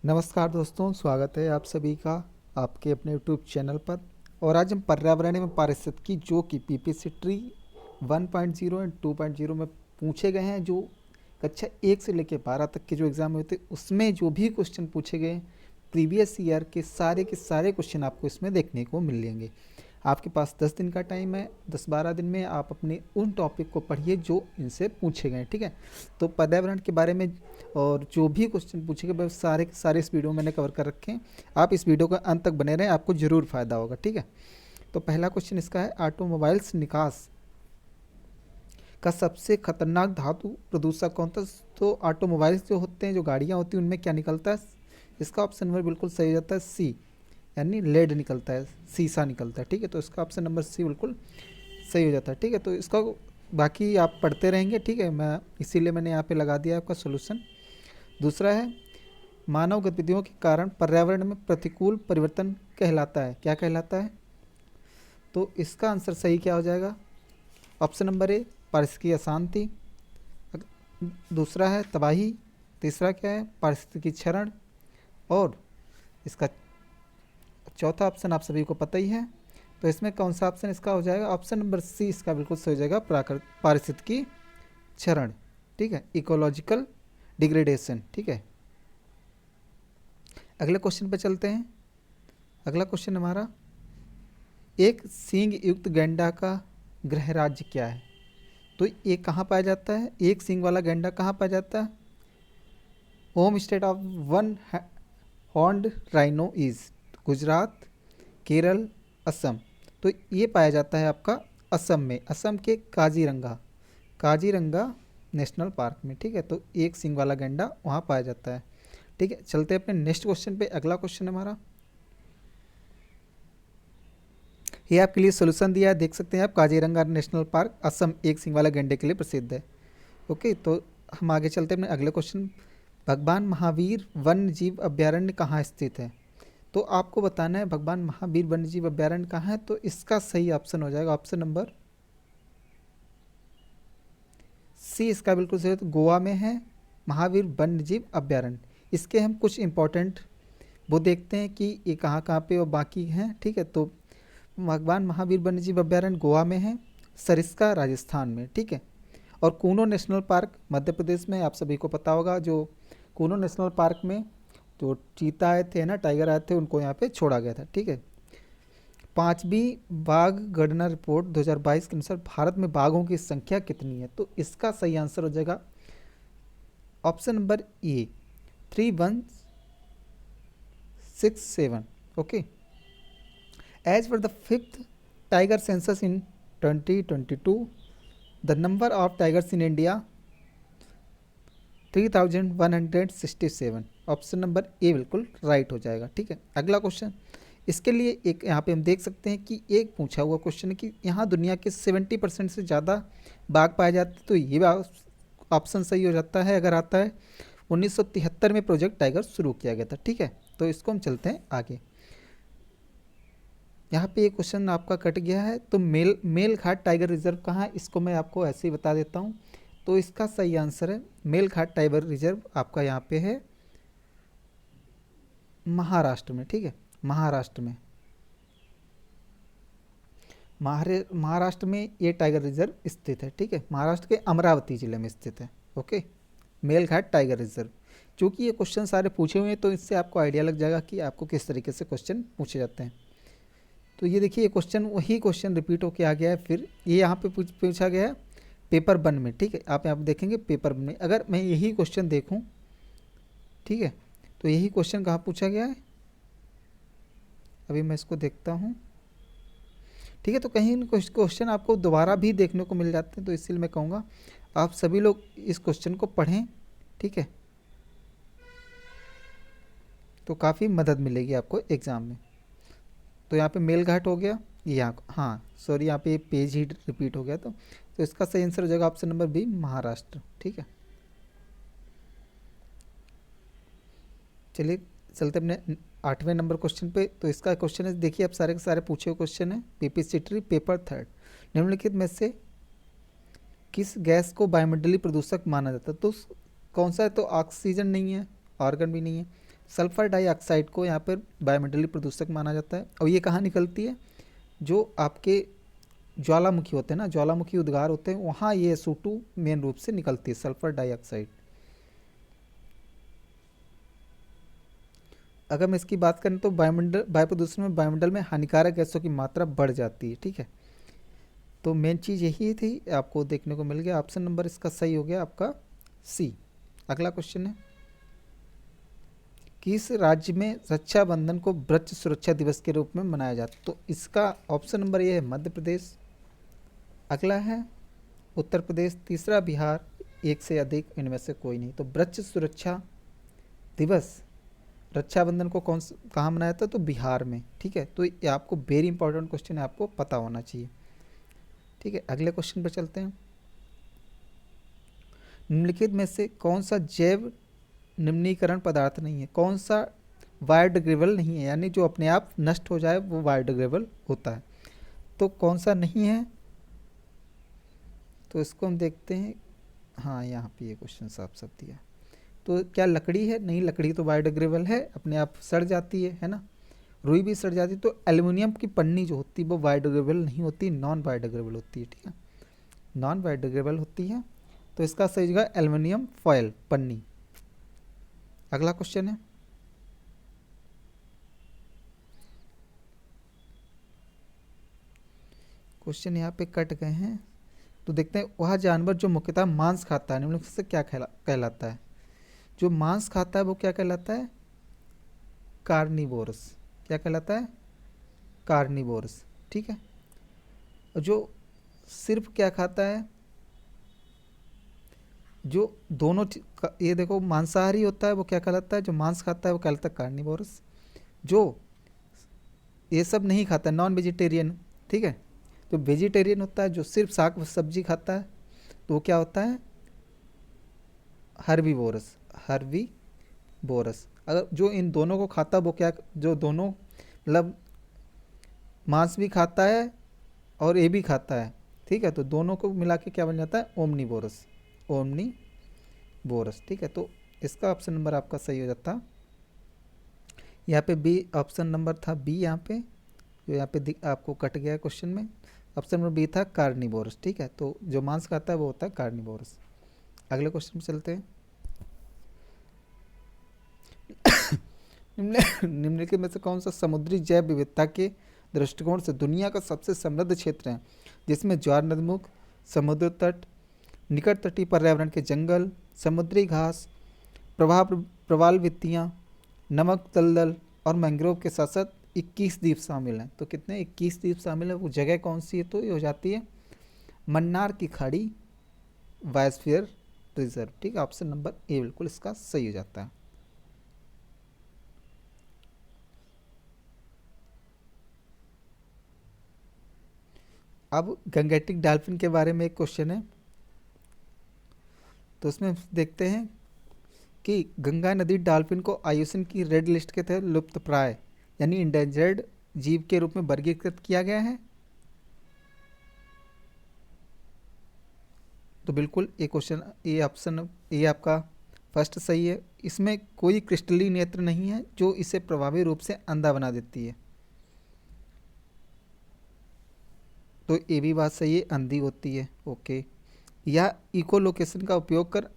नमस्कार दोस्तों, स्वागत है आप सभी का आपके अपने यूट्यूब चैनल पर। और आज हम पर्यावरण में पारिस्थितिकी जो कि पीपीसी ट्री 1.0 एंड 2.0 में पूछे गए हैं, जो कक्षा 1 से लेकर 12 तक के जो एग्ज़ाम हुए थे उसमें जो भी क्वेश्चन पूछे गए प्रीवियस ईयर के सारे क्वेश्चन आपको इसमें देखने को मिलेंगे। आपके पास 10 दिन का टाइम है। 10-12 दिन में आप अपने उन टॉपिक को पढ़िए जो इनसे पूछे गए, ठीक है। तो पर्यावरण के बारे में और जो भी क्वेश्चन पूछे गए सारे के सारे इस वीडियो में मैंने कवर कर रखे हैं। आप इस वीडियो का अंत तक बने रहें, आपको ज़रूर फ़ायदा होगा, ठीक है। तो पहला क्वेश्चन इसका है, ऑटोमोबाइल्स निकास का सबसे खतरनाक धातु प्रदूषक कौन था। तो ऑटोमोबाइल्स जो होते हैं, जो गाड़ियाँ होती हैं, उनमें क्या निकलता है। इसका ऑप्शन नंबर बिल्कुल सही हो जाता है सी, यानी लेड निकलता है, शीशा निकलता है, ठीक है। तो इसका ऑप्शन नंबर सी बिल्कुल सही हो जाता है, ठीक है। तो इसका बाकी आप पढ़ते रहेंगे, ठीक है। मैं इसीलिए मैंने यहाँ पे लगा दिया आपका सोल्यूशन। दूसरा है, मानव गतिविधियों के कारण पर्यावरण में प्रतिकूल परिवर्तन कहलाता है, क्या कहलाता है। तो इसका आंसर सही क्या हो जाएगा। ऑप्शन नंबर ए, पारिस्थितिकी अशांति। दूसरा है तबाही। तीसरा क्या है, पारिस्थितिकी क्षरण। और इसका चौथा ऑप्शन आप सभी को पता ही है। तो इसमें कौन सा ऑप्शन इसका हो जाएगा। ऑप्शन नंबर सी इसका बिल्कुल सही हो जाएगा, पारिस्थितिकी क्षरण, ठीक है, इकोलॉजिकल डिग्रेडेशन, ठीक है। अगले क्वेश्चन पे चलते हैं। अगला क्वेश्चन हमारा, एक सींग युक्त गैंडा का गृह राज्य क्या है। तो ये कहाँ पाया जाता है, एक सींग वाला गैंडा कहाँ पाया जाता है। Home state of one horned rhino is Gujarat, Kerala, Assam. तो ये पाया जाता है आपका असम में, असम के काजीरंगा नेशनल पार्क में, ठीक है। तो एक सींग वाला गैंडा वहाँ पाया जाता है, ठीक है। चलते हैं अपने नेक्स्ट क्वेश्चन पे। अगला क्वेश्चन हमारा, ये आपके लिए सोल्यूशन दिया है, देख सकते हैं आप। काजीरंगा नेशनल पार्क असम एक सींग वाला गैंडे के लिए प्रसिद्ध है। ओके, तो हम आगे चलते हैं अपने अगले क्वेश्चन। भगवान महावीर वन्य जीव अभ्यारण्य कहाँ स्थित है। तो आपको बताना है भगवान महावीर वन्य जीव अभ्यारण्य कहाँ है। तो इसका सही ऑप्शन हो जाएगा ऑप्शन नंबर सी, इसका बिल्कुल सही है। तो गोवा में है महावीर वन्य जीव अभ्यारण्य। इसके हम कुछ इंपॉर्टेंट वो देखते हैं कि ये कहाँ कहाँ पे और बाकी हैं, ठीक है। तो भगवान महावीर वन्य जीव अभ्यारण्य गोवा में है, सरिस्का राजस्थान में, ठीक है। और कूनो नेशनल पार्क मध्य प्रदेश में, आप सभी को पता होगा। जो कूनो नेशनल पार्क में जो चीता आए थे ना, टाइगर आए थे, उनको यहाँ पे छोड़ा गया था, ठीक है। पांचवी बाघ गणना रिपोर्ट 2022 के अनुसार भारत में बाघों की संख्या कितनी है। तो इसका सही आंसर हो जाएगा option number A, 3167। Okay, as per the fifth tiger census in 2022 the number of tigers in India 3167। Option number A बिल्कुल राइट हो जाएगा, ठीक है। अगला क्वेश्चन, इसके लिए एक यहाँ पे हम देख सकते हैं कि एक पूछा हुआ क्वेश्चन है कि यहाँ दुनिया के 70% से ज़्यादा बाघ पाए जाते हैं। तो ये ऑप्शन सही हो जाता है अगर आता है। 1973 में प्रोजेक्ट टाइगर शुरू किया गया था, ठीक है। तो इसको हम चलते हैं आगे। यहाँ पे ये क्वेश्चन आपका कट गया है। तो मेलघाट टाइगर रिजर्व कहाँ है, इसको मैं आपको ऐसे ही बता देता हूँ। तो इसका सही आंसर है मेलघाट टाइगर रिजर्व आपका यहाँ पे है महाराष्ट्र में, ठीक है। महाराष्ट्र में, महाराष्ट्र में ये टाइगर रिजर्व स्थित है, ठीक है। महाराष्ट्र के अमरावती जिले में स्थित है। Okay, Melghat tiger reserve. चूँकि ये क्वेश्चन सारे पूछे हुए हैं तो इससे आपको आइडिया लग जाएगा कि आपको किस तरीके से क्वेश्चन पूछे जाते हैं। तो ये देखिए, ये क्वेश्चन वही क्वेश्चन रिपीट होके आ गया है। फिर ये यहाँ पे पूछा गया है पेपर 1 में, ठीक है। आप यहाँ पे देखेंगे पेपर 1 में अगर मैं यही क्वेश्चन देखूँ, ठीक है। तो यही क्वेश्चन कहाँ पूछा गया है, अभी मैं इसको देखता हूँ, ठीक है। तो कहीं क्वेश्चन आपको दोबारा भी देखने को मिल जाते हैं। तो इसलिए मैं कहूँगा आप सभी लोग इस क्वेश्चन को पढ़ें, ठीक है। तो काफ़ी मदद मिलेगी आपको एग्ज़ाम में। तो यहाँ पे मेलघाट हो गया, यहाँ हाँ सॉरी, यहाँ पे पेज ही रिपीट हो गया। तो इसका सही आंसर हो जाएगा ऑप्शन नंबर बी, महाराष्ट्र, ठीक है। चलिए चलते अपने 8वें नंबर क्वेश्चन पे। तो इसका क्वेश्चन है, देखिए आप सारे के सारे पूछे हुए क्वेश्चन है। पीपीसी ट्री पेपर 3 निम्नलिखित में से किस गैस को वायुमंडलीय प्रदूषक माना जाता है। तो कौन सा है, तो ऑक्सीजन नहीं है, आर्गन भी नहीं है, सल्फर डाइऑक्साइड को यहाँ पर वायुमंडलीय प्रदूषक माना जाता है। और ये कहाँ निकलती है? जो आपके ज्वालामुखी होते हैं ना, ज्वालामुखी उद्गार होते हैं, वहाँ ये SO2 मेन रूप से निकलती है, सल्फर डाइऑक्साइड। अगर मैं इसकी बात करें तो वायु प्रदूषण में वायुमंडल में हानिकारक गैसों की मात्रा बढ़ जाती है। ठीक है, तो मेन चीज़ यही थी, आपको देखने को मिल गया। ऑप्शन नंबर इसका सही हो गया आपका सी। अगला क्वेश्चन है, किस राज्य में रक्षाबंधन को वृक्ष सुरक्षा दिवस के रूप में मनाया जाता है? तो इसका ऑप्शन नंबर ये है मध्य प्रदेश, अगला है उत्तर प्रदेश, तीसरा बिहार, एक से अधिक इनमें से कोई नहीं। तो वृक्ष सुरक्षा दिवस रक्षाबंधन को कहाँ मनाया था? तो बिहार में। ठीक है, तो ये आपको वेरी इंपॉर्टेंट क्वेश्चन है, आपको पता होना चाहिए। ठीक है, अगले क्वेश्चन पर चलते हैं। निम्नलिखित में से कौन सा जैव निम्नीकरण पदार्थ नहीं है? कौन सा बायोडिग्रेडेबल नहीं है, यानी जो अपने आप नष्ट हो जाए वो बायोडिग्रेडेबल होता है? तो कौन सा नहीं है? तो इसको हम देखते हैं। हाँ, यहाँ पे ये क्वेश्चन साफ साफ दिया। तो क्या लकड़ी है? नहीं, लकड़ी तो बायोडिग्रेडेबल है, अपने आप सड़ जाती है ना। रुई भी सड़ जाती है। तो एल्युमिनियम की पन्नी जो होती है वो बायोडिग्रेडेबल नहीं होती, नॉन बायोडिग्रेडेबल होती है। ठीक है, नॉन बायोडिग्रेडेबल होती है। तो इसका सही जगह एल्युमिनियम फॉयल, पन्नी। अगला क्वेश्चन है, क्वेश्चन यहाँ पे कट गए हैं, तो देखते हैं। वह जानवर जो मुख्यतः मांस खाता है निम्नलिखित से क्या कहलाता है? जो मांस खाता है वो क्या कहलाता है? कार्निवोरस। क्या कहलाता है? कार्निवोरस। ठीक है, और जो सिर्फ क्या खाता है? जो दोनों ये देखो, मांसाहारी होता है वो क्या कहलाता है? जो मांस खाता है वो कहलाता है कार्निवोरस। जो ये सब नहीं खाता, नॉन वेजिटेरियन। ठीक है, तो वेजिटेरियन होता है जो सिर्फ साग सब्जी खाता है, तो वो क्या होता है? हर्बीवोरस। हर्बीवोरस। अगर जो इन दोनों को खाता है वो क्या, जो दोनों मतलब मांस भी खाता है और ये भी खाता है, ठीक है, तो दोनों को मिला के क्या बन जाता है? ओमनीवोरस। ओमनीवोरस। ठीक है, तो इसका ऑप्शन नंबर आपका सही हो जाता। यहाँ पे बी ऑप्शन नंबर था, बी यहाँ पे जो यहाँ पे आपको कट गया क्वेश्चन में। ऑप्शन नंबर बी था कार्निवोरस। ठीक है, तो जो मांस खाता है वो होता है कार्निवोरस। अगले क्वेश्चन में चलते हैं। निम्नलिखित में से कौन सा समुद्री जैव विविधता के दृष्टिकोण से दुनिया का सबसे समृद्ध क्षेत्र है, जिसमें ज्वार नदमुख, समुद्र तट, निकट तटीय पर्यावरण के जंगल, समुद्री घास, प्रवाल वित्तियाँ, नमक दलदल और मैंग्रोव के साथ साथ 21 द्वीप शामिल हैं? तो कितने? 21 द्वीप शामिल है। वो जगह कौन सी है? तो ये हो जाती है मन्नार की खाड़ी बायोस्फीयर रिजर्व। ठीक है, ऑप्शन नंबर ए बिल्कुल इसका सही हो जाता है। अब गंगेटिक डॉल्फिन के बारे में एक क्वेश्चन है, तो उसमें देखते हैं कि गंगा नदी डॉल्फिन को IUCN की रेड लिस्ट के तहत लुप्त प्राय यानी इंडेंजर्ड जीव के रूप में वर्गीकृत किया गया है। तो बिल्कुल ये क्वेश्चन, ये ऑप्शन ये आपका फर्स्ट सही है। इसमें कोई क्रिस्टलीय नेत्र नहीं है जो इसे प्रभावी रूप से अंधा बना देती है। तो ये भी बात सही है, अंधी होती है। ओके, यह इकोलोकेशन का उपयोग कर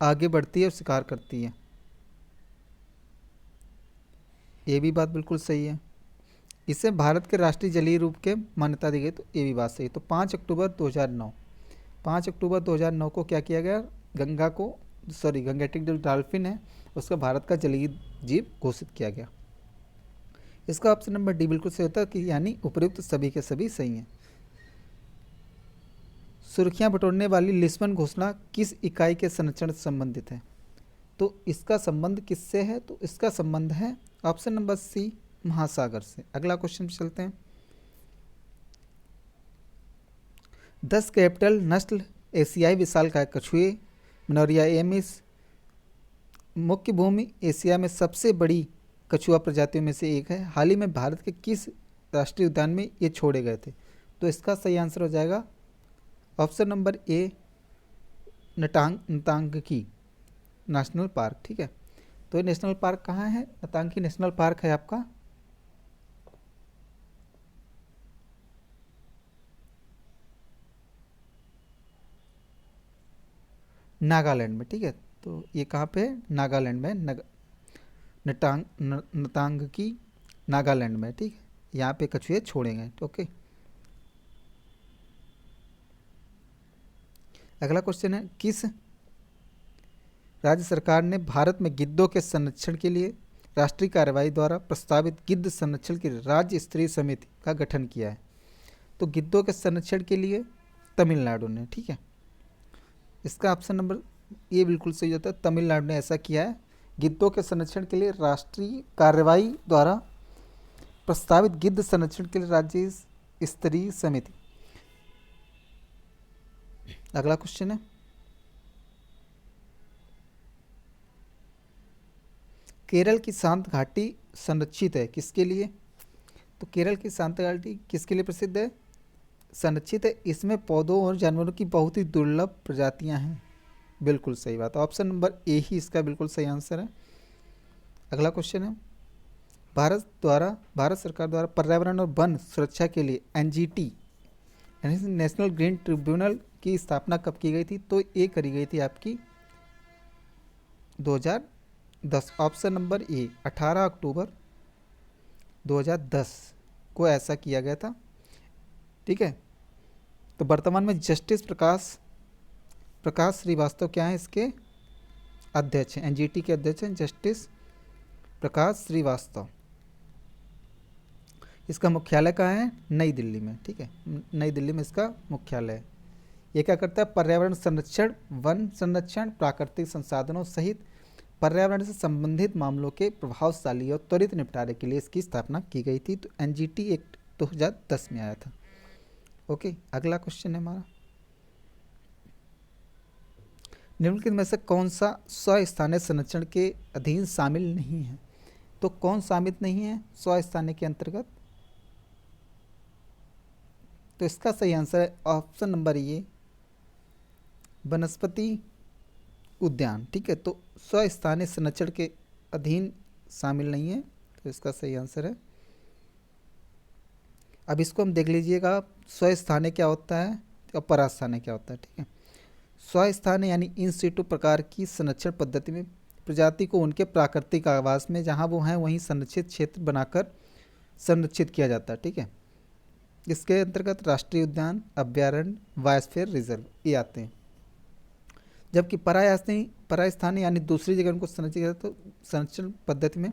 आगे बढ़ती है और शिकार करती है। ये भी बात बिल्कुल सही है। इसे भारत के राष्ट्रीय जलीय रूप के मान्यता दी गई, तो ये भी बात सही है। तो 5 अक्टूबर 2009, 5 अक्टूबर 2009 को क्या किया गया? गंगा को, सॉरी, गंगेटिक जो डॉल्फिन है उसका भारत का जलीय जीव घोषित किया गया। इसका ऑप्शन नंबर डी बिल्कुल सही होता है कि यानी उपयुक्त सभी के सभी सही हैं। सुर्खियां बटोरने वाली लिस्बन घोषणा किस इकाई के संरक्षण से संबंधित है? तो इसका संबंध किससे है? तो इसका संबंध है ऑप्शन नंबर सी, महासागर से। अगला क्वेश्चन चलते हैं। 10 कैपिटल नस्ल एशियाई विशालकाय कछुए मनोरिया एमिस मुख्य भूमि एशिया में सबसे बड़ी कछुआ प्रजातियों में से एक है। हाल ही में भारत के किस राष्ट्रीय उद्यान में ये छोड़े गए थे? तो इसका सही आंसर हो जाएगा option number A, Ntangki national park. ठीक है, तो ये नेशनल पार्क कहाँ है? नतांगी नेशनल पार्क है आपका नागालैंड में, ठीक है। तो ये कहाँ पे है? नागालैंड में, नतांग की नागालैंड में, ठीक है। यहाँ पे कछुए छोड़ेंगे, ओके। अगला क्वेश्चन है, किस राज्य सरकार ने भारत में गिद्धों के संरक्षण के लिए राष्ट्रीय कार्यवाही द्वारा प्रस्तावित गिद्ध संरक्षण की राज्य स्तरीय समिति का गठन किया है? तो गिद्धों के संरक्षण के लिए तमिलनाडु ने, ठीक है। इसका ऑप्शन नंबर ये बिल्कुल सही होता है, तमिलनाडु ने ऐसा किया है। गिद्धों के संरक्षण के लिए राष्ट्रीय कार्यवाही द्वारा प्रस्तावित गिद्ध संरक्षण के लिए राज्य स्तरीय समिति। अगला क्वेश्चन है, केरल की शांत घाटी संरक्षित है किसके लिए? तो केरल की शांत घाटी किसके लिए प्रसिद्ध है? संरक्षित है, इसमें पौधों और जानवरों की बहुत ही दुर्लभ प्रजातियां हैं। बिल्कुल सही बात, ऑप्शन नंबर ए ही इसका बिल्कुल सही आंसर है। अगला क्वेश्चन है, भारत सरकार द्वारा पर्यावरण और वन सुरक्षा के लिए एनजीटी यानी नेशनल ग्रीन ट्रिब्यूनल की स्थापना कब की गई थी? तो ये करी गई थी आपकी 2010। ऑप्शन नंबर ए 18 अक्टूबर 2010 को ऐसा किया गया था, ठीक है। तो वर्तमान में जस्टिस प्रकाश श्रीवास्तव क्या है इसके अध्यक्ष हैं, एनजीटी के अध्यक्ष हैं जस्टिस प्रकाश श्रीवास्तव। इसका मुख्यालय कहाँ है? नई दिल्ली में, ठीक है। नई दिल्ली में इसका मुख्यालय है। ये क्या करता है? पर्यावरण संरक्षण, वन संरक्षण, प्राकृतिक संसाधनों सहित पर्यावरण से संबंधित मामलों के प्रभावशाली और त्वरित निपटारे के लिए इसकी स्थापना की गई थी। तो एनजीटी एक्ट 2010 में आया था, ओके। अगला क्वेश्चन है हमारा, निम्नलिखित में से कौन सा स्वस्थानीय संरक्षण के अधीन शामिल नहीं है? तो कौन शामिल नहीं है स्वस्थानीय के अंतर्गत? तो इसका सही आंसर है ऑप्शन नंबर ए वनस्पति उद्यान, ठीक है। तो स्वस्थानीय संरक्षण के अधीन शामिल नहीं है, तो इसका सही आंसर है। अब इसको हम देख लीजिएगा, स्वस्थानीय क्या होता है और परास्थानीय क्या होता है, ठीक है। स्वस्थानीय यानी इन सिटू प्रकार की संरक्षण पद्धति में प्रजाति को उनके प्राकृतिक आवास में जहाँ वो हैं वहीं संरक्षित क्षेत्र बनाकर संरक्षित किया जाता है, ठीक है। इसके अंतर्गत राष्ट्रीय उद्यान, अभ्यारण्य, बायोस्फीयर रिजर्व ये आते हैं। जबकि परास्थानीय यानी दूसरी जगह उनको संरक्षित किया जाता है, तो संरक्षण पद्धति में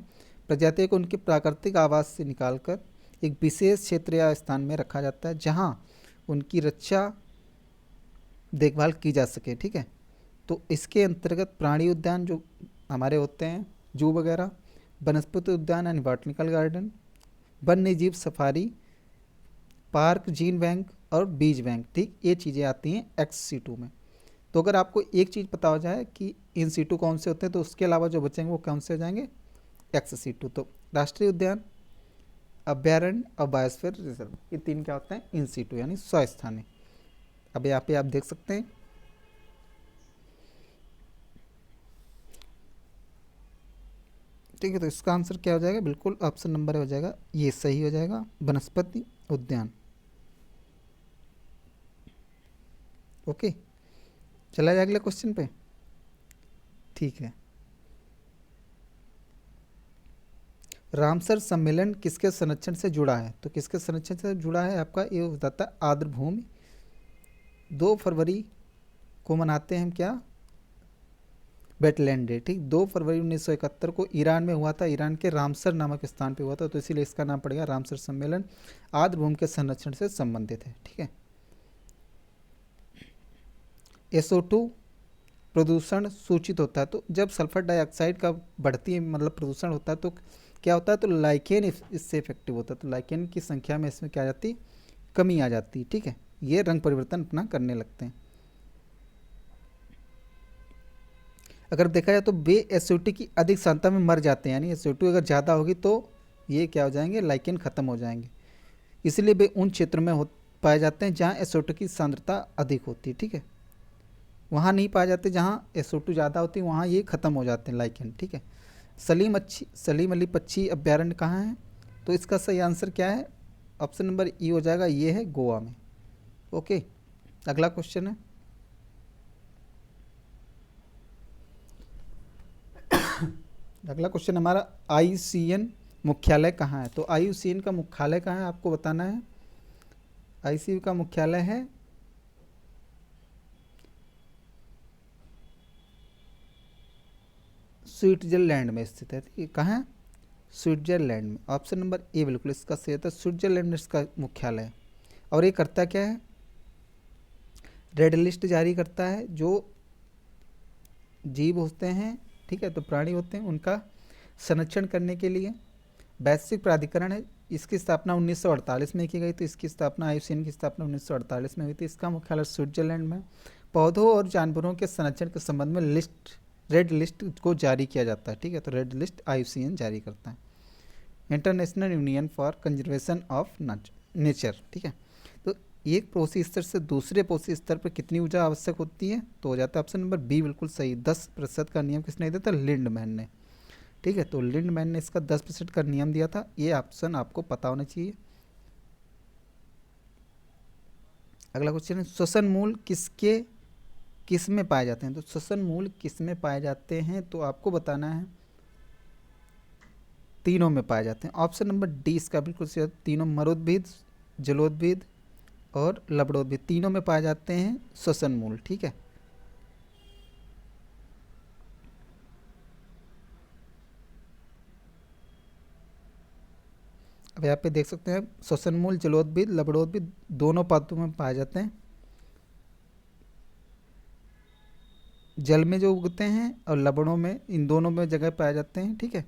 प्रजातियों को उनके प्राकृतिक आवास से निकालकर एक विशेष क्षेत्र या स्थान में रखा जाता है जहाँ उनकी रक्षा देखभाल की जा सके, ठीक है। तो इसके अंतर्गत प्राणी उद्यान जो हमारे होते हैं, जू वगैरह, वनस्पति उद्यान यानी बॉटनिकल गार्डन, वन्य जीव सफारी पार्क, जीन बैंक और बीज बैंक, ठीक, ये चीज़ें आती हैं एक्स-C2 में। तो अगर आपको एक चीज़ पता हो जाए कि इन C2 कौन से होते हैं, तो उसके अलावा जो बचेंगे वो कौन से हो जाएंगे? एक्स-C2। तो राष्ट्रीय उद्यान, अभ्यारण्य और बायोस्फीयर रिजर्व, ये तीन क्या होते हैं? इन C2 यानी स्वस्थानीय। अब यहाँ पे आप देख सकते हैं, ठीक है। तो इसका आंसर क्या हो जाएगा? बिल्कुल ऑप्शन नंबर हो जाएगा, ये सही हो जाएगा, वनस्पति उद्यान, ओके। चला जाए अगले क्वेश्चन पे, ठीक है। रामसर सम्मेलन किसके संरक्षण से जुड़ा है? तो किसके संरक्षण से जुड़ा है आपका? ये बताता है आर्द्र भूमि। 2 फरवरी को मनाते हैं हम क्या? वेटलैंड डे, ठीक। 2 फरवरी 1971 को ईरान में हुआ था, ईरान के रामसर नामक स्थान पे हुआ था, तो इसीलिए इसका नाम पड़ेगा रामसर सम्मेलन। आर्द्र भूमि के संरक्षण से संबंधित है, ठीक है। SO2 प्रदूषण सूचित होता है, तो जब सल्फर डाइऑक्साइड का बढ़ती मतलब प्रदूषण होता है तो क्या होता है? तो लाइकेन इससे इफेक्टिव होता है, तो लाइकेन की संख्या में इसमें क्या आ जाती? कमी आ जाती, ठीक है। ये रंग परिवर्तन अपना करने लगते हैं। अगर देखा जाए तो वे SO2 की अधिक सांद्रता में मर जाते हैं, यानी SO2 अगर ज़्यादा होगी तो ये क्या हो जाएंगे? लाइकेन ख़त्म हो जाएंगे। इसलिए वे उन क्षेत्रों में पाए जाते हैं जहाँ SO2 की सांद्रता अधिक होती है, ठीक है। वहाँ नहीं पाए जाते जहाँ SO2 ज़्यादा होती है, वहाँ ये ख़त्म हो जाते हैं लाइकेन, ठीक है। सलीम अली पक्षी अभ्यारण्य कहाँ है? तो इसका सही आंसर क्या है? ऑप्शन नंबर ई हो जाएगा, ये है गोवा में। ओके, अगला क्वेश्चन है, अगला क्वेश्चन हमारा IUCN मुख्यालय कहाँ है? तो IUCN का मुख्यालय कहाँ है आपको बताना है। IUCN का मुख्यालय है स्विट्जरलैंड में स्थित है। ठीक है, कहाँ है? स्विट्जरलैंड में। ऑप्शन नंबर ए बिल्कुल इसका सही होता है, स्विट्जरलैंड में इसका मुख्यालय है। और ये करता क्या है? रेड लिस्ट जारी करता है। जो जीव होते हैं, ठीक है, तो प्राणी होते हैं, उनका संरक्षण करने के लिए वैश्विक प्राधिकरण है। इसकी स्थापना 1948 में की गई। तो इसकी स्थापना, IUCN की स्थापना 1948 में हुई थी। इसका मुख्यालय स्विट्जरलैंड में। पौधों और जानवरों के संरक्षण के संबंध में रेड लिस्ट को जारी किया जाता है। ठीक है, तो रेड लिस्ट IUCN जारी करता है, international union for conservation of nature. ठीक है, तो एक पोषी स्तर से दूसरे पोषी स्तर पर कितनी ऊर्जा आवश्यक होती है? तो हो जाता है ऑप्शन नंबर बी बिल्कुल सही, 10% का नियम किसने दिया था? लिंडमैन ने। ठीक है, तो लिंडमैन ने इसका 10% का नियम दिया था। ये ऑप्शन आपको पता होना चाहिए। अगला क्वेश्चन है, श्वसन मूल किस में पाए जाते हैं? तो श्वसन मूल किस में पाए जाते हैं? तो आपको बताना है, तीनों में पाए जाते हैं। ऑप्शन नंबर डी इसका बिल्कुल सही है, तीनों, मरुद्भिद, जलोद्भिद और लवणोद्भिद, तीनों में पाए जाते हैं श्वसन मूल। ठीक है, अब यहाँ पे देख सकते हैं श्वसन मूल जलोद्भिद लवणोद्भिद दोनों पादपों में पाए जाते हैं, जल में जो उगते हैं और लवणों में, इन दोनों में जगह पाए जाते हैं। ठीक है,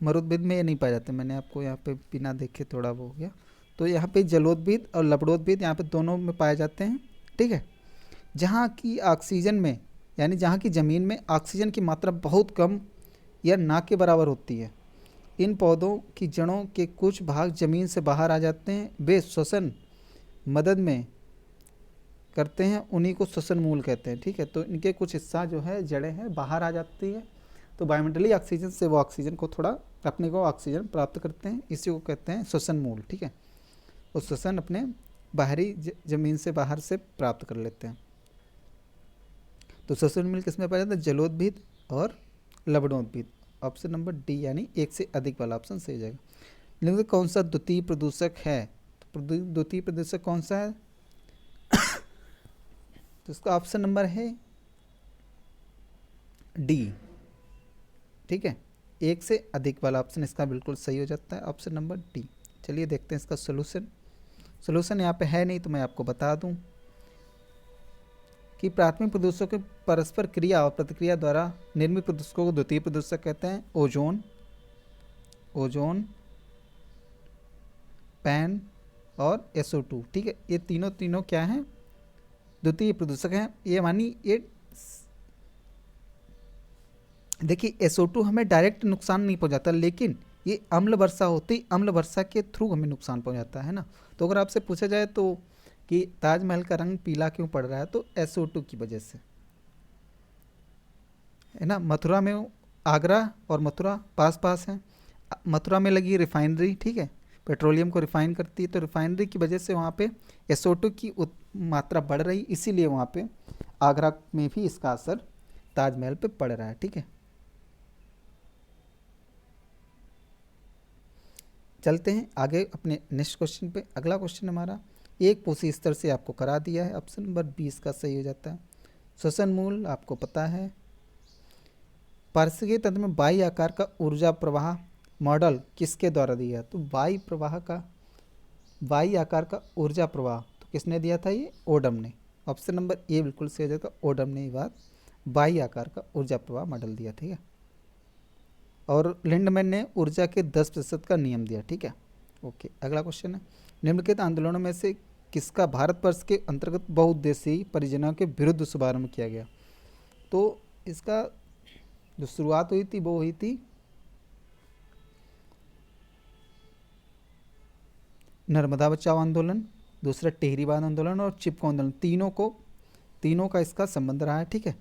मरुद्भिद में ये नहीं पाए जाते, मैंने आपको यहाँ पे बिना देखे थोड़ा वो हो गया। तो यहाँ पे जलोद्भिद और लवणोद्भिद यहाँ पे दोनों में पाए जाते हैं। ठीक है, जहाँ की ऑक्सीजन में, यानी जहाँ की ज़मीन में ऑक्सीजन की मात्रा बहुत कम या ना के बराबर होती है, इन पौधों की जड़ों के कुछ भाग ज़मीन से बाहर आ जाते हैं। वे श्वसन मदद में करते हैं, उन्हीं को श्वसन मूल कहते हैं। ठीक है, तो इनके कुछ हिस्सा जो है, जड़ें हैं, बाहर आ जाती है, तो वायुमंडलीय ऑक्सीजन से वो ऑक्सीजन को थोड़ा अपने को ऑक्सीजन प्राप्त करते हैं, इसी को कहते हैं श्वसन मूल। ठीक है, वो श्वसन अपने बाहरी ज़मीन से बाहर से प्राप्त कर लेते हैं। तो श्वसन मूल किस में पाया जाता है? जलोद्भिद और लवणोद्भिद। ऑप्शन नंबर डी यानी एक से अधिक वाला ऑप्शन सही जाएगा। निम्न में कौन सा द्वितीय प्रदूषक है? तो द्वितीय प्रदूषक कौन सा है? तो इसका ऑप्शन नंबर है डी। ठीक है, एक से अधिक वाला ऑप्शन इसका बिल्कुल सही हो जाता है, ऑप्शन नंबर डी। चलिए देखते हैं इसका सोल्यूशन यहाँ पे है नहीं तो मैं आपको बता दूं कि प्राथमिक प्रदूषकों के परस्पर क्रिया और प्रतिक्रिया द्वारा निर्मित प्रदूषकों को द्वितीय प्रदूषक कहते हैं। ओजोन, पैन और SO2। ठीक है, ये तीनों क्या हैं? द्वितीय प्रदूषक हैं। ये मानी, ये देखिए SO2 हमें डायरेक्ट नुकसान नहीं पहुंचाता, लेकिन ये अम्ल वर्षा होती, अम्ल वर्षा के थ्रू हमें नुकसान पहुंचाता है ना। तो अगर आपसे पूछा जाए तो कि ताजमहल का रंग पीला क्यों पड़ रहा है, तो SO2 की वजह से, है ना। मथुरा में, आगरा और मथुरा पास हैं, मथुरा में लगी रिफाइनरी, ठीक है, पेट्रोलियम को रिफाइन करती है, तो रिफाइनरी की वजह से वहाँ पे SO2 की मात्रा बढ़ रही, इसीलिए वहाँ पे आगरा में भी इसका असर ताजमहल पे पड़ रहा है। ठीक है, चलते हैं आगे अपने नेक्स्ट क्वेश्चन पे। अगला क्वेश्चन हमारा एक पोषी स्तर से आपको करा दिया है, ऑप्शन नंबर 20 का सही हो जाता है। श्वसन मूल आपको पता है। पारिस्थितिकी तंत्र में वायु आकार का ऊर्जा प्रवाह मॉडल किसके द्वारा दिया? तो वायु आकार का ऊर्जा प्रवाह तो किसने दिया था? ये ओडम ने। ऑप्शन नंबर ए बिल्कुल सही हो जाएगा, ओडम ने ये बात वायु आकार का ऊर्जा प्रवाह मॉडल दिया। ठीक है, और लिंडमैन ने ऊर्जा के 10% का नियम दिया। ठीक है, ओके। अगला क्वेश्चन है, निम्नलिखित आंदोलनों में से किसका भारतवर्ष के अंतर्गत बहुउद्देशीय परियोजना के विरुद्ध शुभारंभ किया गया? तो इसका जो शुरुआत हुई थी वो हुई थी नर्मदा बचाओ आंदोलन, दूसरा टिहरी बांध आंदोलन और चिपको आंदोलन, तीनों का इसका संबंध रहा है। ठीक है,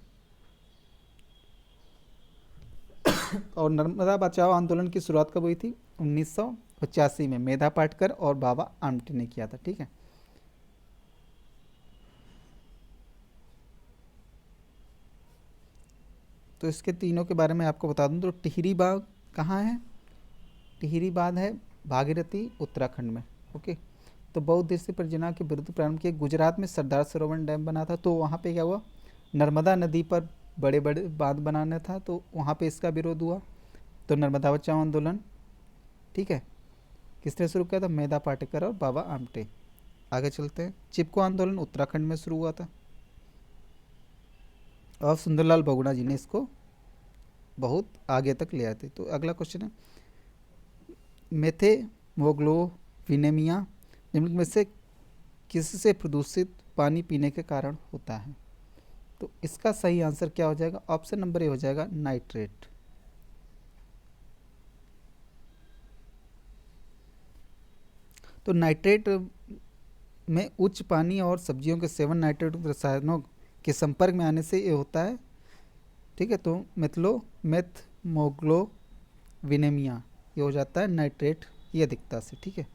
और नर्मदा बचाओ आंदोलन की शुरुआत कब हुई थी? 1985 में मेधा पाटकर और बाबा आमटे ने किया था। ठीक है, तो इसके तीनों के बारे में आपको बता दूं तो टिहरी बाग कहाँ है? टिहरी बांध है भागीरथी उत्तराखंड में। ओके, तो बहुउद्देशीय परियोजना के विरुद्ध प्रारंभ किए। गुजरात में सरदार सरोवर डैम बना था, तो वहाँ पे क्या हुआ, नर्मदा नदी पर बड़े बड़े बांध बनाना था, तो वहाँ पे इसका विरोध हुआ, तो नर्मदा बचाओ आंदोलन। ठीक है, किसने शुरू किया था? मेधा पाटेकर और बाबा आमटे। आगे चलते हैं। चिपको आंदोलन उत्तराखंड में शुरू हुआ था और सुंदरलाल बहुगुणा जी ने इसको बहुत आगे तक ले आए थे। तो अगला क्वेश्चन है, मेथेमोग्लोविनेमिया निम्नलिखित में से किससे प्रदूषित पानी पीने के कारण होता है? तो इसका सही आंसर क्या हो जाएगा? ऑप्शन नंबर ए हो जाएगा नाइट्रेट। तो नाइट्रेट में उच्च पानी और सब्जियों के सेवन नाइट्रेट रसायनों के संपर्क में आने से ये होता है। ठीक है, तो मेथमोग्लोविनेमिया ये हो जाता है नाइट्रेट की अधिकता से। ठीक है,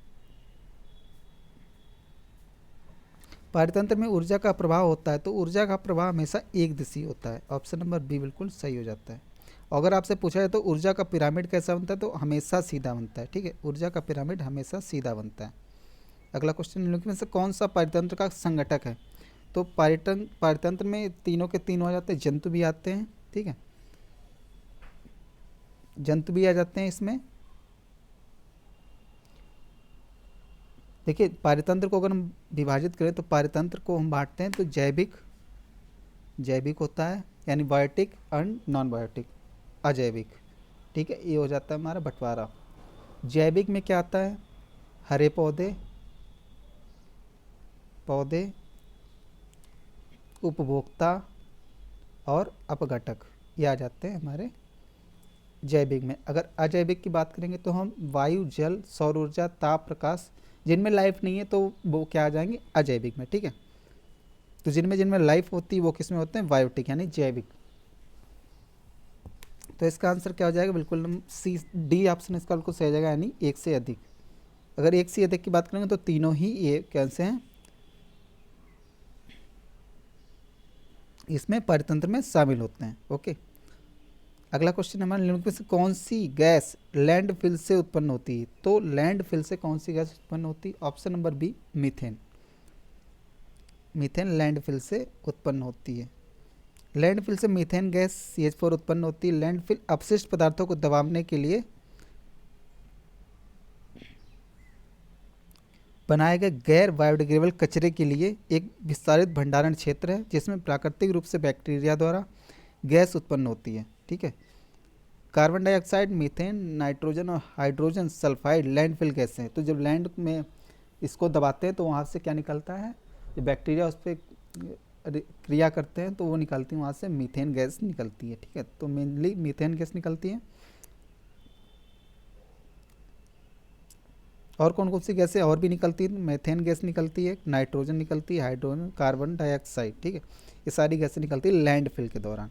पारतंत्र में ऊर्जा का प्रवाह होता है, तो ऊर्जा का प्रवाह हमेशा एक दिशी होता है। ऑप्शन नंबर बी बिल्कुल सही हो जाता है। अगर आपसे पूछा जाए तो ऊर्जा का पिरामिड कैसा बनता है, तो हमेशा सीधा बनता है। ठीक है, ऊर्जा का पिरामिड हमेशा सीधा बनता है। अगला क्वेश्चन, निम्नलिखित में से कौन सा पारतंत्र का संगठक है? तो पारतंत्र में तीनों के तीन हो जाते हैं, जंतु भी आते हैं। ठीक है, जंतु भी आ जाते हैं इसमें। देखिए, पारतंत्र को अगर हम विभाजित करें तो पारतंत्र को हम बांटते हैं, तो जैविक होता है, यानी बायोटिक एंड नॉन बायोटिक, अजैविक। ठीक है, ये हो जाता है हमारा बंटवारा। जैविक में क्या आता है? हरे पौधे, उपभोक्ता और अपघटक, ये आ जाते हैं हमारे जैविक में। अगर अजैविक की बात करेंगे तो हम वायु, जल, सौर ऊर्जा, ताप, प्रकाश, जिनमें लाइफ नहीं है तो वो क्या आ जाएंगे? अजैविक में। ठीक है, तो जिनमें लाइफ होती है वो किस में होते हैं? बायोटिक, यानी जैविक। तो इसका आंसर क्या हो जाएगा? बिल्कुल सी डी ऑप्शन इसका बिल्कुल सही हो जाएगा, यानी एक से अधिक। अगर एक से अधिक की बात करेंगे तो तीनों ही ये कैसे हैं, इसमें पारतंत्र में शामिल होते हैं। ओके, अगला क्वेश्चन हमारे निम्नलिखित में से कौन सी गैस लैंडफिल से उत्पन्न होती है? तो लैंडफिल से कौन सी गैस उत्पन्न होती है? Option number B methane. Methane landfill से उत्पन्न होती है। लैंडफिल से मीथेन गैस CH4 उत्पन्न होती है। लैंडफिल अपशिष्ट पदार्थों को दबाने के लिए बनाए गए गैर बायोडिग्रेडेबल कचरे के लिए एक विस्तारित भंडारण क्षेत्र है, जिसमें प्राकृतिक रूप से बैक्टीरिया द्वारा गैस उत्पन्न होती है। ठीक है, कार्बन डाइऑक्साइड, मीथेन, नाइट्रोजन और हाइड्रोजन सल्फाइड लैंडफिल गैस हैं। तो जब लैंड में इसको दबाते हैं तो वहाँ से क्या निकलता है? जो बैक्टीरिया उस पर क्रिया करते हैं तो वो निकलती है, वहाँ से मीथेन गैस निकलती है। ठीक है, तो मेनली मीथेन गैस निकलती है। और कौन कौन सी गैसें और भी निकलती है? मीथेन गैस निकलती है, नाइट्रोजन निकलती है, हाइड्रोजन, कार्बन डाइऑक्साइड। ठीक है, ये सारी गैसें निकलती है लैंडफिल के दौरान।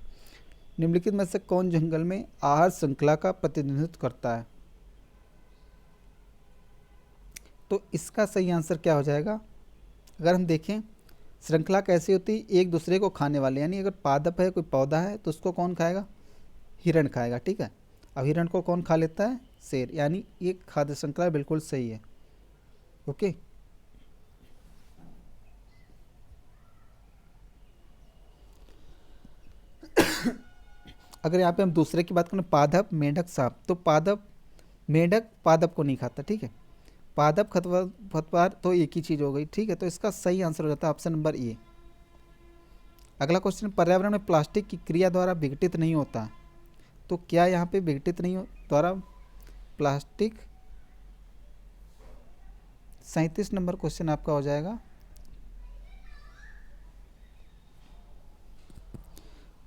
निम्नलिखित में से कौन जंगल में आहार श्रृंखला का प्रतिनिधित्व करता है? तो इसका सही आंसर क्या हो जाएगा? अगर हम देखें, श्रृंखला कैसी होती है? एक दूसरे को खाने वाले, यानी अगर पादप है, कोई पौधा है, तो उसको कौन खाएगा? हिरण खाएगा। ठीक है, अब हिरण को कौन खा लेता है? शेर, यानी ये खाद्य श्रृंखला बिल्कुल सही है। ओके, अगर यहाँ पे हम दूसरे की बात करें, पादप, मेंढक, सांप, तो मेंढक पादप को नहीं खाता। ठीक है, पादप खरपतवार तो एक ही चीज़ हो गई। ठीक है, तो इसका सही आंसर हो जाता है ऑप्शन नंबर ए। अगला क्वेश्चन, पर्यावरण में प्लास्टिक की क्रिया द्वारा विघटित नहीं होता, तो क्या यहाँ पे विघटित नहीं द्वारा प्लास्टिक? 37 नंबर क्वेश्चन आपका हो जाएगा।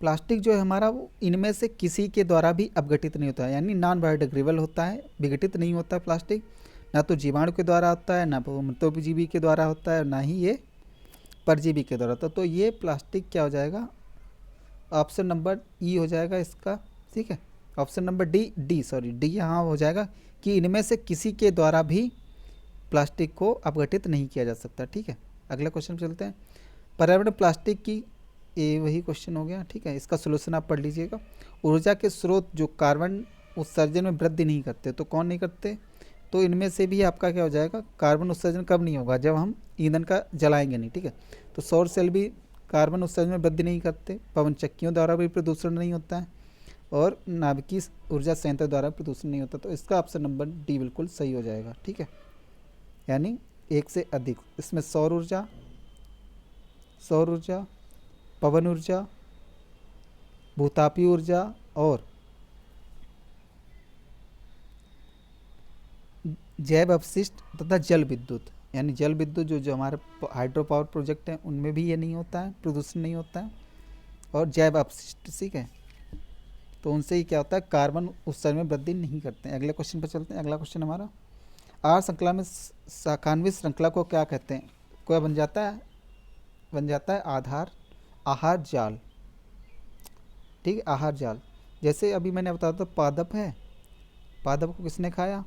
प्लास्टिक जो है हमारा, वो इनमें से किसी के द्वारा भी अपघटित नहीं होता है, यानी नॉन बायोडिग्रेडेबल होता है, विघटित नहीं होता है प्लास्टिक। ना तो जीवाणु के द्वारा होता है, ना मृतोपजीवी के द्वारा होता है, ना ही ये परजीवी के द्वारा होता है। तो ये प्लास्टिक क्या हो जाएगा? ऑप्शन नंबर ई हो जाएगा इसका। ठीक है, ऑप्शन नंबर डी यहाँ हो जाएगा कि इनमें से किसी के द्वारा भी प्लास्टिक को अपघटित नहीं किया जा सकता। ठीक है, अगले क्वेश्चन पे चलते हैं। पर्यावरण प्लास्टिक की, ये वही क्वेश्चन हो गया। ठीक है, इसका सोल्यूशन आप पढ़ लीजिएगा। ऊर्जा के स्रोत जो कार्बन उत्सर्जन में वृद्धि नहीं करते, तो कौन नहीं करते? तो इनमें से भी आपका क्या हो जाएगा, कार्बन उत्सर्जन कब नहीं होगा, जब हम ईंधन का जलाएंगे नहीं। ठीक है, तो सौर सेल भी कार्बन उत्सर्जन में वृद्धि नहीं करते, पवन चक्कियों द्वारा भी प्रदूषण नहीं होता है, और नाभिकीय ऊर्जा संयंत्र द्वारा प्रदूषण नहीं होता। तो इसका ऑप्शन नंबर डी बिल्कुल सही हो जाएगा। ठीक है, यानी एक से अधिक, इसमें सौर ऊर्जा, पवन ऊर्जा, भूतापीय ऊर्जा और जैव अपशिष्ट तथा जल विद्युत, यानी जल विद्युत जो हमारे हाइड्रो पावर प्रोजेक्ट हैं उनमें भी ये नहीं होता है, प्रदूषण नहीं होता है, और जैव अपशिष्ट, ठीक है, तो उनसे ही क्या होता है, कार्बन उत्सर्जन में वृद्धि नहीं करते हैं। अगले क्वेश्चन पर चलते हैं। अगला क्वेश्चन हमारा, आहार श्रृंखला में शाखान्वित श्रृंखला को क्या कहते हैं? क्या बन जाता है आहार जाल। ठीक है, आहार जाल। जैसे अभी मैंने बताया था पादप है, पादप को किसने खाया?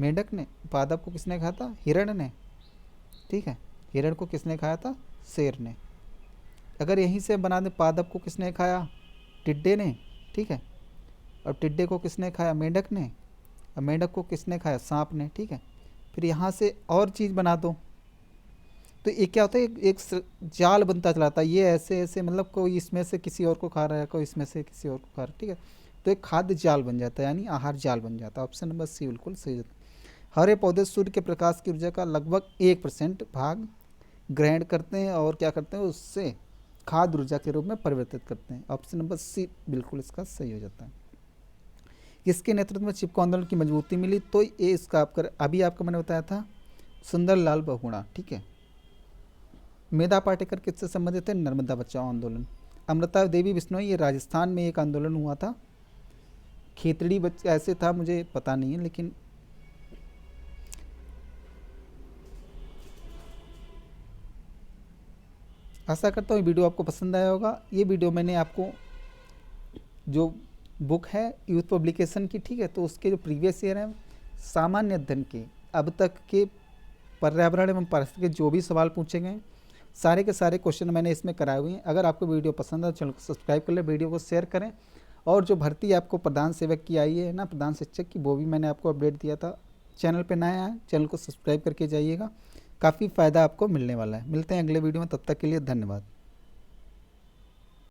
मेंढक ने। पादप को किसने खाया था? हिरण ने। ठीक है, हिरण को किसने खाया था? शेर ने। अगर यहीं से बना दें, पादप को किसने खाया? टिड्डे ने। ठीक है, और टिड्डे को किसने खाया? मेंढक ने। और मेंढक को किसने खाया? सांप ने। ठीक है, फिर यहाँ से और चीज़ बना दो, तो ये क्या होता है, एक जाल बनता चलाता है, ये ऐसे ऐसे, मतलब कोई इसमें से किसी और को खा रहा है, कोई इसमें से किसी और को खा रहा है। ठीक है, तो एक खाद्य जाल बन जाता है, यानी आहार जाल बन जाता है। ऑप्शन नंबर सी बिल्कुल सही होता है। हरे पौधे सूर्य के प्रकाश की ऊर्जा का लगभग 1% भाग ग्रहण करते हैं और क्या करते हैं, उससे खाद्य ऊर्जा के रूप में परिवर्तित करते हैं। ऑप्शन नंबर सी बिल्कुल इसका सही हो जाता है। किसके नेतृत्व में चिपको आंदोलन की मजबूती मिली? तो ये इसका अभी आपको मैंने बताया था, सुंदरलाल बहुगुणा। ठीक है, मेधा पाटेकर किससे संबंधित है? नर्मदा बचाओ आंदोलन। अमृता देवी बिश्नोई, ये राजस्थान में एक आंदोलन हुआ था, खेतड़ी ऐसे था, मुझे पता नहीं है, लेकिन आशा करता हूँ वीडियो आपको पसंद आया होगा। ये वीडियो मैंने आपको जो बुक है यूथ पब्लिकेशन की, ठीक है, तो उसके जो प्रीवियस ईयर हैं सामान्य अध्ययन के अब तक के पर्यावरण एवं पारिस्थितिकी के जो भी सवाल पूछे गए सारे के सारे क्वेश्चन मैंने इसमें कराए हुए हैं। अगर आपको वीडियो पसंद है तो चैनल को सब्सक्राइब कर लें, वीडियो को शेयर करें, और जो भर्ती आपको प्रधान सेवक की आई है ना, प्रधान शिक्षक की, वो भी मैंने आपको अपडेट दिया था। चैनल पे नया है, चैनल को सब्सक्राइब करके जाइएगा, काफ़ी फ़ायदा आपको मिलने वाला है। मिलते हैं अगले वीडियो में, तब तक के लिए धन्यवाद।